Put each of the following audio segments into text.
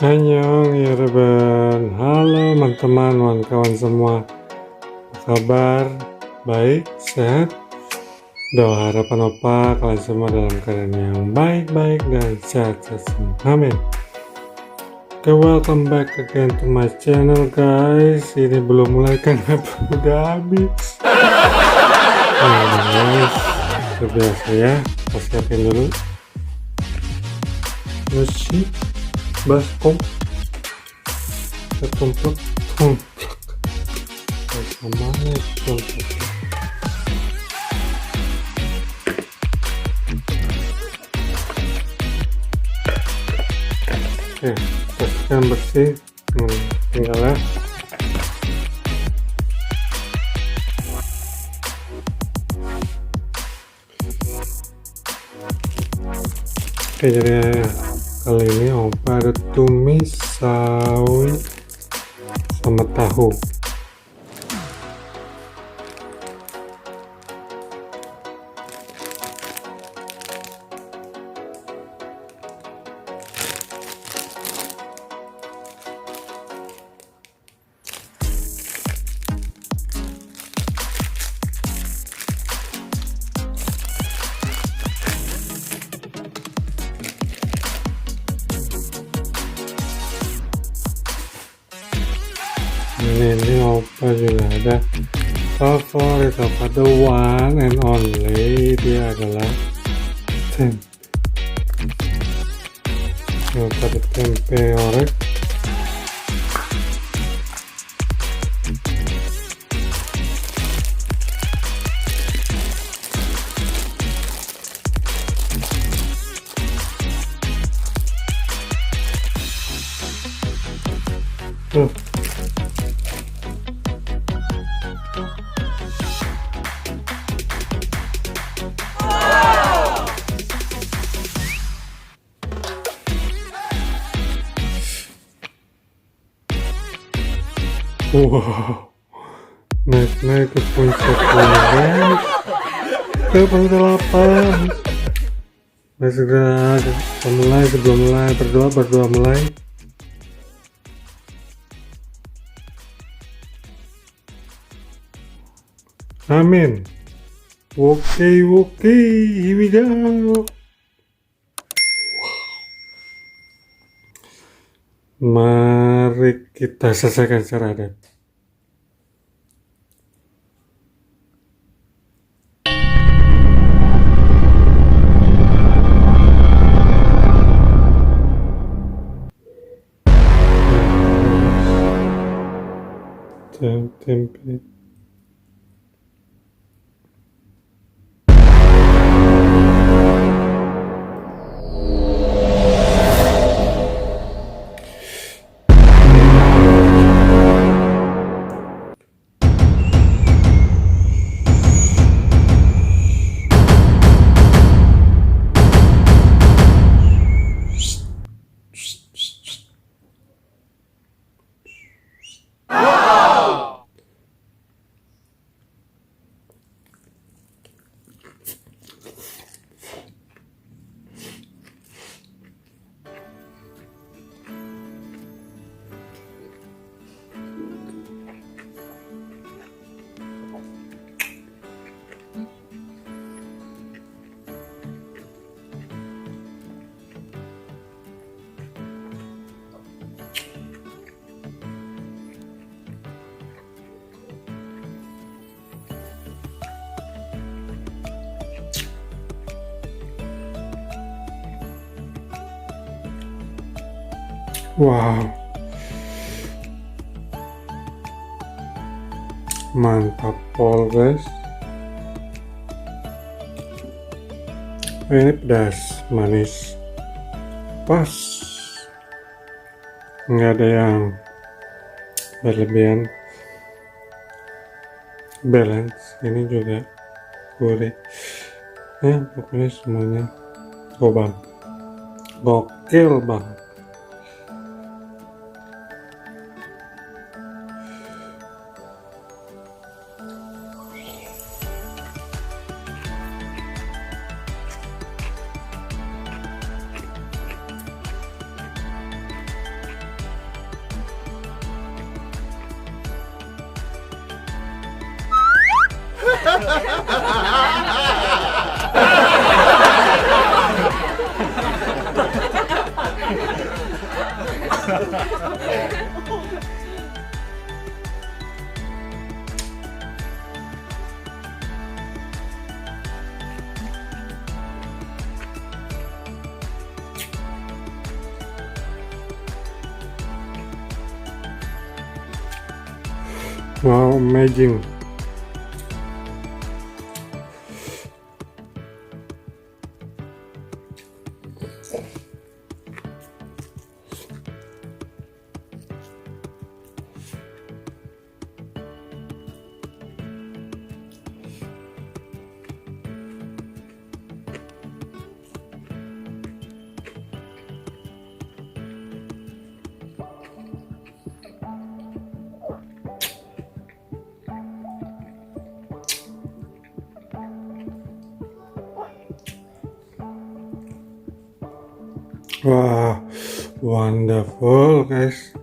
Annyeong ya Reben. Halo teman-teman, kawan semua. Apa kabar? Baik, sehat? Doa harapan Oppa kalian semua dalam keadaan yang baik-baik dan sehat-sehat semua. Amin. Oke, welcome back again to my channel guys. Ini belum mulai kan udah habis. Guys, biasa ya. Kita siapin dulu. Nasi baskom ketumplek sama contoh. Oke, pastikan bersih. Tinggal ya. Oke, jadi kali ini Oppa ada tumis sawi sama tahu. Ini Oppa juga ada favorit Oppa, the one and only, dia adalah tempe. Ada tempe orek, wow, naik ke puncak guys, ke penggelapan. Segera sebelum mulai berdoa mulai. Amin. Okay, here we go. Mari kita selesaikan secara adat. Tempe. Wow, mantap pol guys. Ini pedas, manis, pas, nggak ada yang berlebihan, balance. Ini juga gurih, pokoknya semuanya gokil banget. Wow, amazing. Wah, wonderful guys.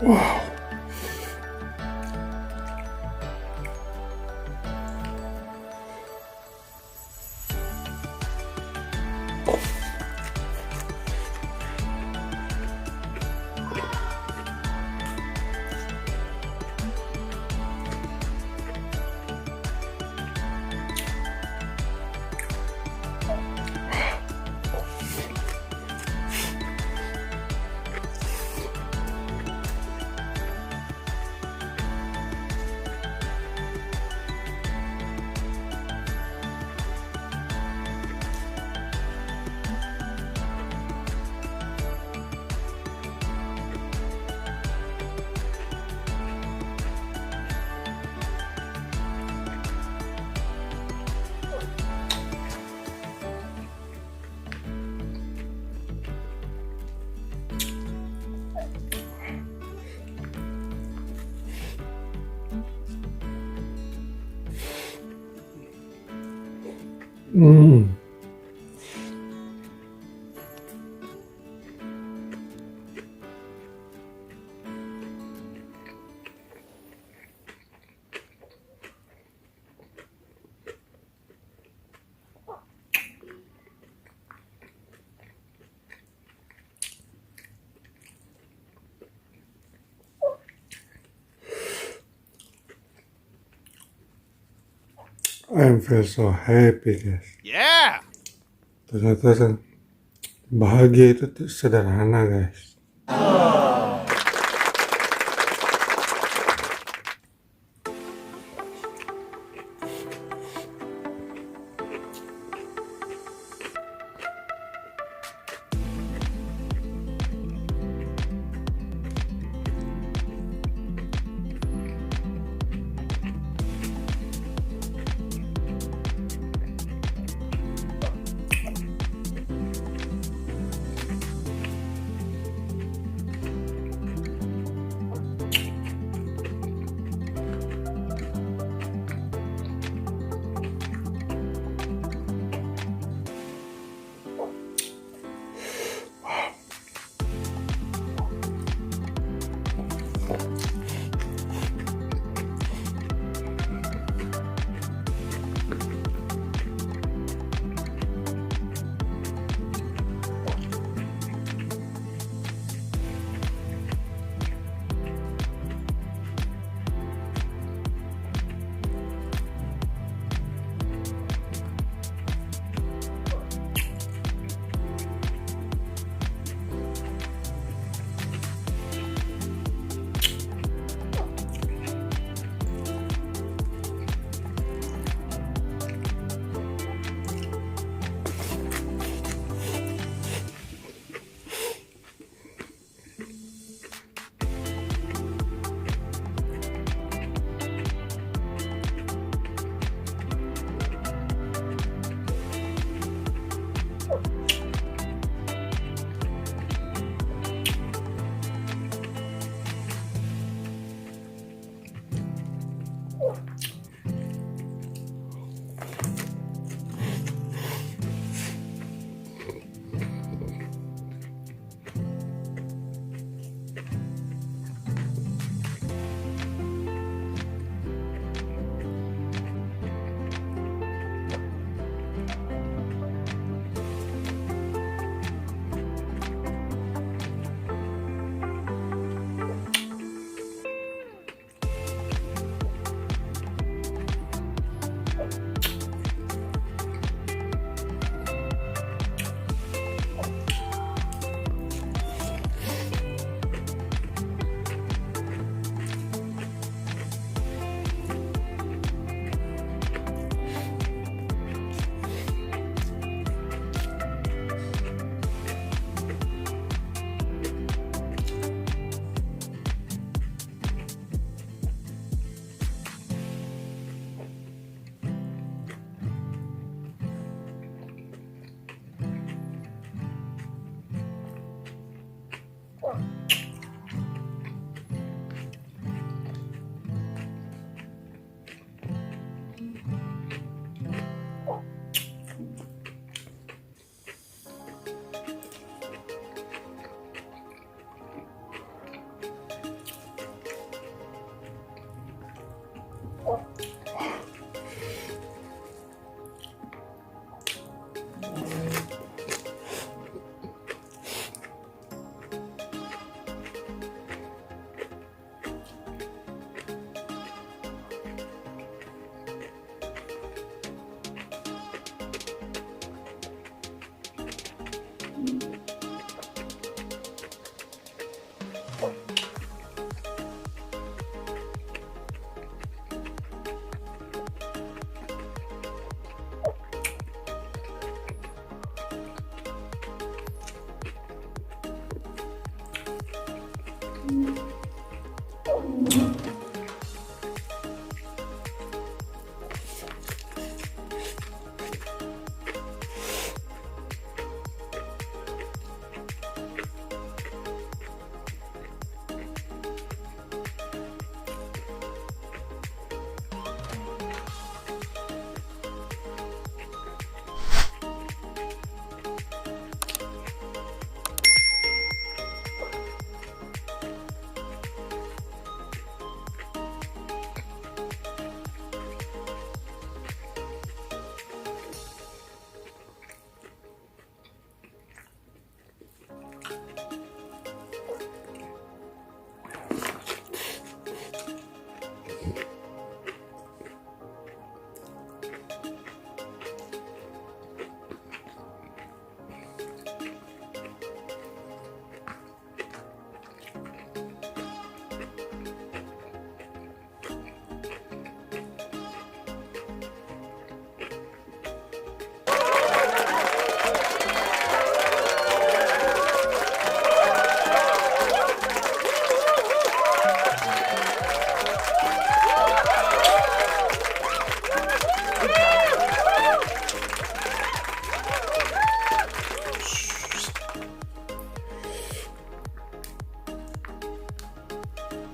Wow. I feel so happy guys. Yeah. Ternyata bahagia itu sederhana guys.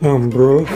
Ambrol.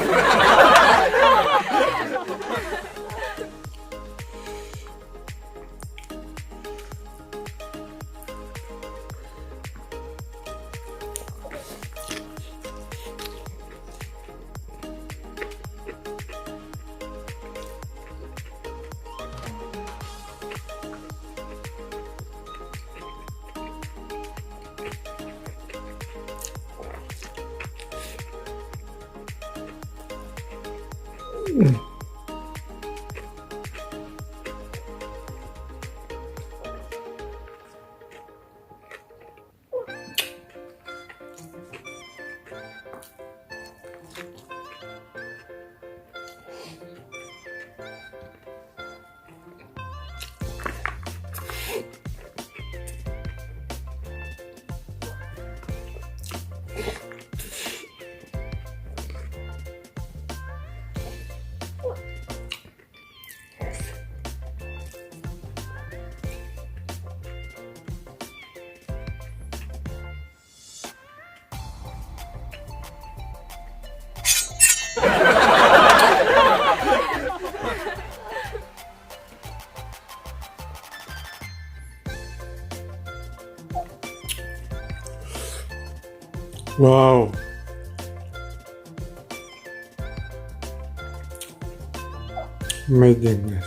Wow. Amazing guys.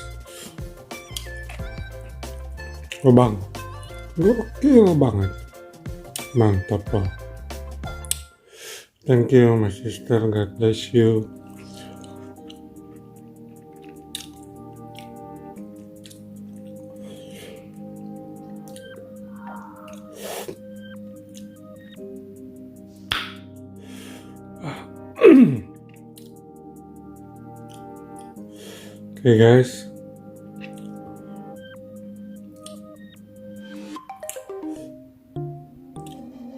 Oh bang, gokil banget. Mantap loh. Thank you my sister, God bless you. Oke guys,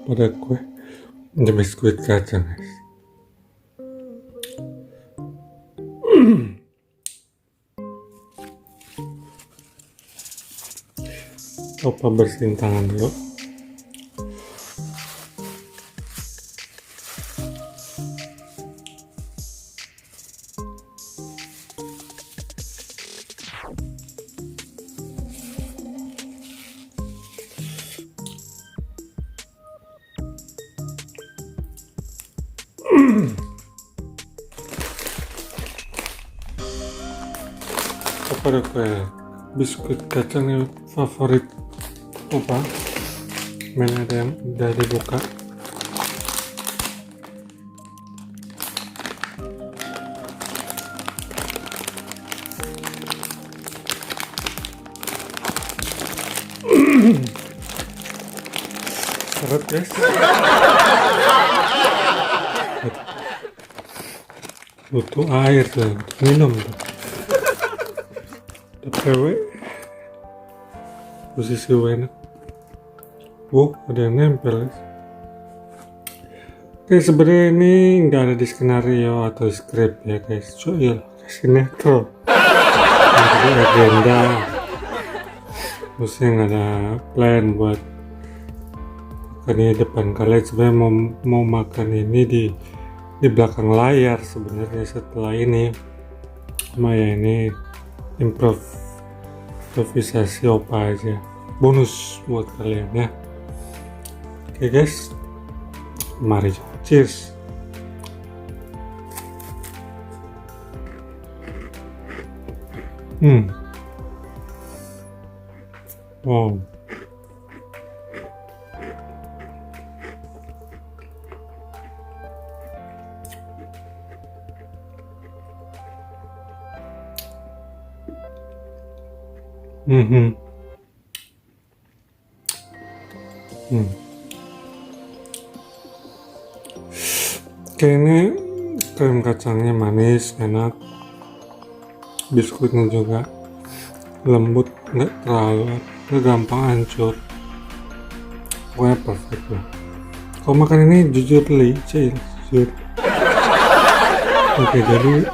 pada kue ada biskuit kacang guys. Oppa bersihin tangan dulu. Oppa ada kue biskuit kacang yang favorit Oppa. Mana ada yang udah dibuka. Seret guys. Butuh air tuh, minum tuh. PW posisi enak. Ada yang nempel guys. Oke, sebenarnya ini nggak ada di skenario atau skrip ya guys, cuy, sinetron. Ada agenda, maksudnya nggak ada plan buat makan ini depan kalian. Sebenarnya mau makan ini di belakang layar sebenarnya setelah ini. Cuma ya ini improvisasi Oppa aja, bonus buat kalian ya. Oke guys, mari cheers. Wow. Oke, ini krim kacangnya manis, enak. Biskuitnya juga lembut, nggak terlalu, nggak gampang hancur. Pokoknya perfect lah. Kalau makan ini jujur jujur. Oke, jadi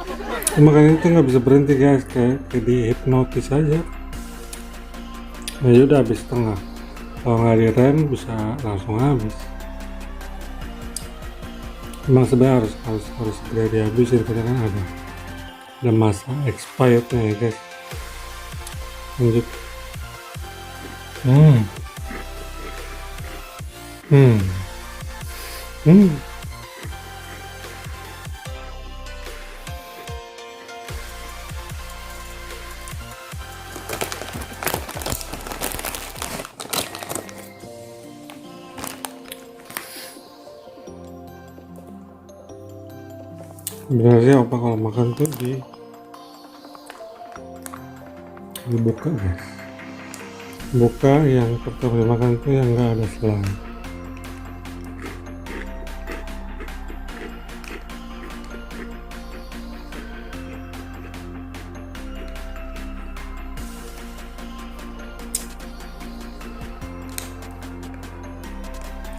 makan ini tuh nggak bisa berhenti guys, kayak di hipnotis aja. Nah yaudah habis setengah. Kalau nggak direm bisa langsung habis. Emang sebenarnya harus segera dihabisin karena kan ada masa expirednya ya guys. Lanjut. Sebenarnya Oppa kalau makan tuh dibuka guys. Buka yang pertama dimakan tuh yang nggak ada selang.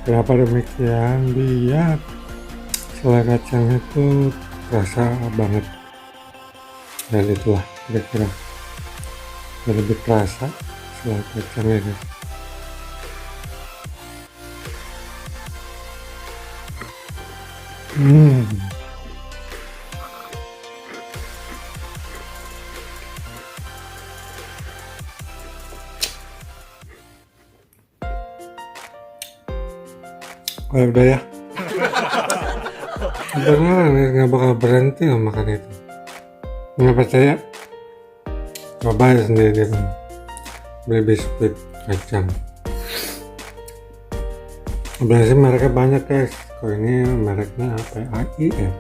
Kenapa demikian? Biar selai kacangnya tuh rasa banget, dan itulah kira-kira lebih terasa selai kacangnya guys. Udah ya. beneran ya, nggak bakal berhenti loh makan itu. Nggak percaya? Coba aja sendiri di rumah. Beli biskuit kacang. Sebenarnya mereknya banyak guys. Kalau ini mereknya apa ya? AIM.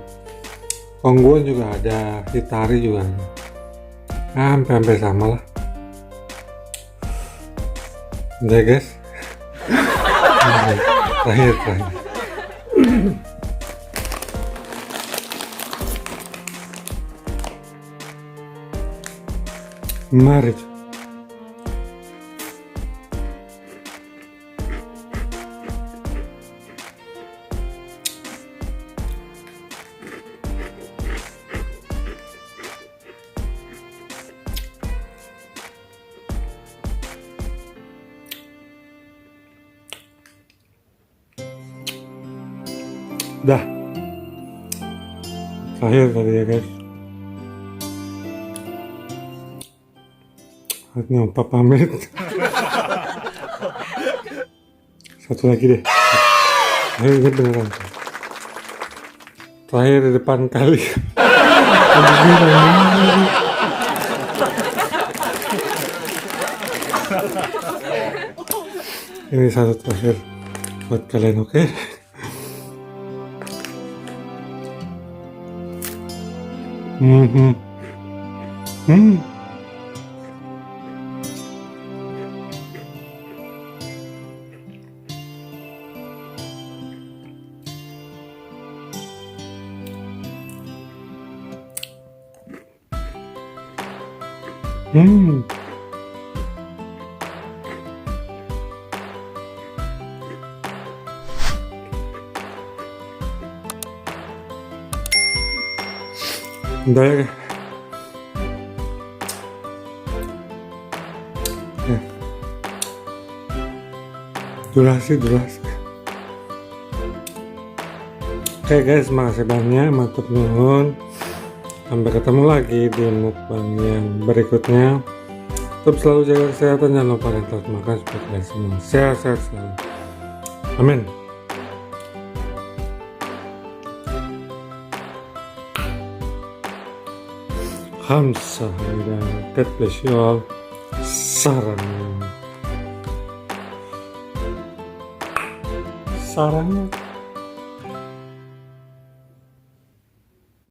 Kongguan juga ada, Hitari juga ada. Hampir sama lah. Udah guys. Terakhir. Mari. Dah. Terakhir tadi ya guys. Saatnya Oppa pamit. Satu lagi deh. Ayo ini beneran. Terakhir di depan kali. Ini satu terakhir buat kalian, oke? Udah ya. Durasi. Oke guys, makasih banyak, matur nuwun. Sampai ketemu lagi di mukbang yang berikutnya. Tetap selalu jaga kesehatan, jangan lupa dan terus makan supaya kalian semua sehat-sehat selalu. Amin. Kamsahamnida. God bless you all. Sarangnya.